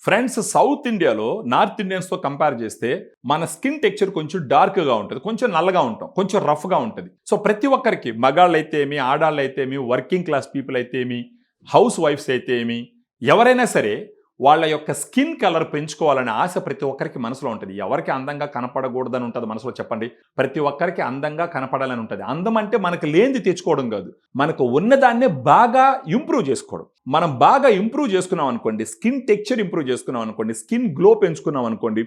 Friends, south ఇండియాలో north ఇండియన్స్తో compare చేస్తే మన స్కిన్ టెక్చర్ కొంచెం డార్క్గా ఉంటుంది, కొంచెం నల్లగా ఉంటాం, కొంచెం రఫ్గా ఉంటుంది. సో ప్రతి ఒక్కరికి మగాళ్ళు అయితే ఏమి, ఆడాళ్ళు అయితే ఏమి, వర్కింగ్ క్లాస్ పీపుల్ అయితే ఏమి, హౌస్ వైఫ్స్ అయితే ఏమి, ఎవరైనా సరే వాళ్ళ యొక్క స్కిన్ కలర్ పెంచుకోవాలనే ఆశ ప్రతి ఒక్కరికి మనసులో ఉంటుంది. ఎవరికి అందంగా కనపడకూడదని ఉంటుంది మనసులో చెప్పండి? ప్రతి ఒక్కరికి అందంగా కనపడాలని ఉంటుంది. అందం అంటే మనకు లేనిది తెచ్చుకోవడం కాదు, మనకు ఉన్నదాన్నే బాగా ఇంప్రూవ్ చేసుకోవడం. మనం బాగా ఇంప్రూవ్ చేసుకున్నాం అనుకోండి, స్కిన్ టెక్చర్ ఇంప్రూవ్ చేసుకున్నాం అనుకోండి, స్కిన్ గ్లో పెంచుకున్నాం అనుకోండి,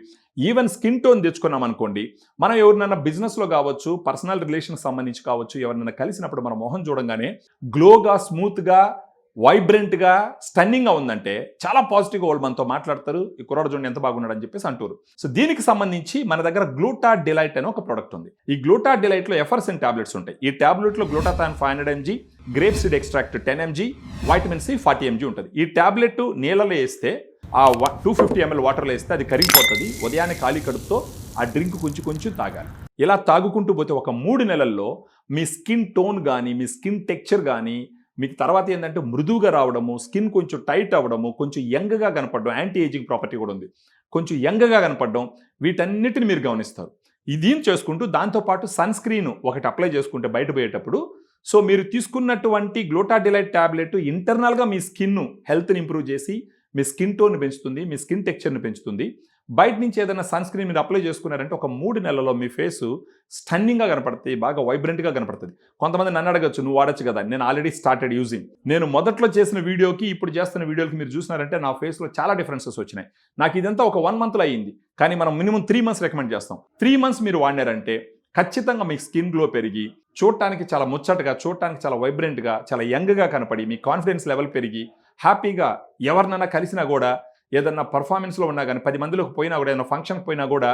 ఈవెన్ స్కిన్ టోన్ తెచ్చుకున్నాం అనుకోండి, మనం ఎవరినైనా బిజినెస్లో కావచ్చు, పర్సనల్ రిలేషన్కి సంబంధించి కావచ్చు, ఎవరినైనా కలిసినప్పుడు మన మొహం చూడంగానే గ్లోగా, స్మూత్గా, వైబ్రెంట్గా, స్టన్నింగ్గా ఉందంటే చాలా పాజిటివ్గా వాళ్ళు మనతో మాట్లాడతారు. ఈ కుర్రాడు చూడండి ఎంత బాగున్నాడు అని చెప్పేసి అంటారు. సో దీనికి సంబంధించి మన దగ్గర గ్లూటా డిలైట్ అనే ఒక ప్రోడక్ట్ ఉంది. ఈ గ్లూటా డిలైట్లో ఎఫర్సెన్ టాబ్లెట్స్ ఉంటాయి. ఈ టాబ్లెట్లో glutathione 500 mg, grape seed extract 10 mg, vitamin C 40 mg ఉంటుంది. ఈ టాబ్లెట్ నీళ్ళలో వేస్తే, ఆ 250 ml వాటర్లో వేస్తే అది కరిగిపోతుంది. ఉదయాన్నే ఖాళీ కడుపుతో ఆ డ్రింక్ కొంచెం కొంచెం తాగాలి. ఇలా తాగుకుంటూ పోతే ఒక 3 నెలల్లో మీ స్కిన్ టోన్ కానీ, మీ స్కిన్ టెక్చర్ కానీ, మీకు తర్వాత ఏంటంటే మృదువుగా రావడము, స్కిన్ కొంచెం టైట్ అవ్వడము, కొంచెం యంగ్గా కనపడడం, యాంటీ ఏజింగ్ ప్రాపర్టీ కూడా ఉంది, కొంచెం యంగ్గా కనపడడం, వీటన్నిటిని మీరు గమనిస్తారు. దీన్ని చేసుకుంటూ దాంతోపాటు సన్ స్క్రీన్ ఒకటి అప్లై చేసుకుంటే బయట పోయేటప్పుడు, సో మీరు తీసుకున్నటువంటి గ్లూటా డిలైట్ ట్యాబ్లెట్ ఇంటర్నల్గా మీ స్కిన్ హెల్త్ని ఇంప్రూవ్ చేసి మీ స్కిన్ టోన్ పెంచుతుంది, మీ స్కిన్ టెక్చర్ని పెంచుతుంది. బయట నుంచి ఏదైనా సన్ స్క్రీన్ మీరు అప్లై చేసుకున్నారంటే ఒక 3 నెలల్లో మీ ఫేసు స్టన్నింగ్గా కనపడుతుంది, బాగా వైబ్రెంట్గా కనపడుతుంది. కొంతమంది నన్ను అడగచ్చు, నువ్వు వాడచ్చు కదా. నేను ఆల్రెడీ స్టార్టెడ్ యూజింగ్. నేను మొదట్లో చేసిన వీడియోకి ఇప్పుడు చేస్తున్న వీడియోకి మీరు చూసినారంటే నా ఫేస్లో చాలా డిఫరెన్సెస్ వచ్చినాయి. నాకు ఇదంతా ఒక 1 monthలో అయ్యింది, కానీ మనం మినిమం 3 months రికమెండ్ చేస్తాం. 3 months మీరు వాడినారంటే ఖచ్చితంగా మీ స్కిన్ గ్లో పెరిగి, చూడటానికి చాలా ముచ్చటగా, చూడటానికి చాలా వైబ్రెంట్గా, చాలా యంగ్గా కనపడి, మీ కాన్ఫిడెన్స్ లెవెల్ పెరిగి, హ్యాపీగా ఎవరినైనా కలిసినా కూడా, ఏదన్నా పర్ఫార్మెన్స్లో ఉన్నా కానీ, 10 మందిలోకి పోయినా కూడా, ఏదైనా ఫంక్షన్కి పోయినా కూడా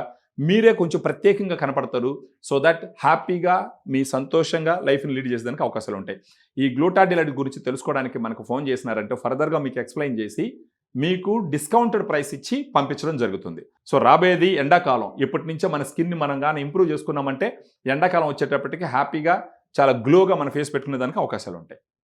మీరే కొంచెం ప్రత్యేకంగా కనపడతారు. సో దట్ హ్యాపీగా, మీ సంతోషంగా లైఫ్ని లీడ్ చేసేదానికి అవకాశాలు ఉంటాయి. ఈ గ్లూటా డిలైట్ గురించి తెలుసుకోవడానికి మనకు ఫోన్ చేసినారంటే ఫర్దర్గా మీకు ఎక్స్ప్లెయిన్ చేసి మీకు డిస్కౌంటెడ్ ప్రైస్ ఇచ్చి పంపించడం జరుగుతుంది. సో రాబోయేది ఎండాకాలం. ఇప్పటి నుంచే మన స్కిన్ని మనం కానీ ఇంప్రూవ్ చేసుకున్నామంటే ఎండాకాలం వచ్చేటప్పటికి హ్యాపీగా, చాలా గ్లోగా మన ఫేస్ పెట్టుకునే దానికి అవకాశాలు ఉంటాయి.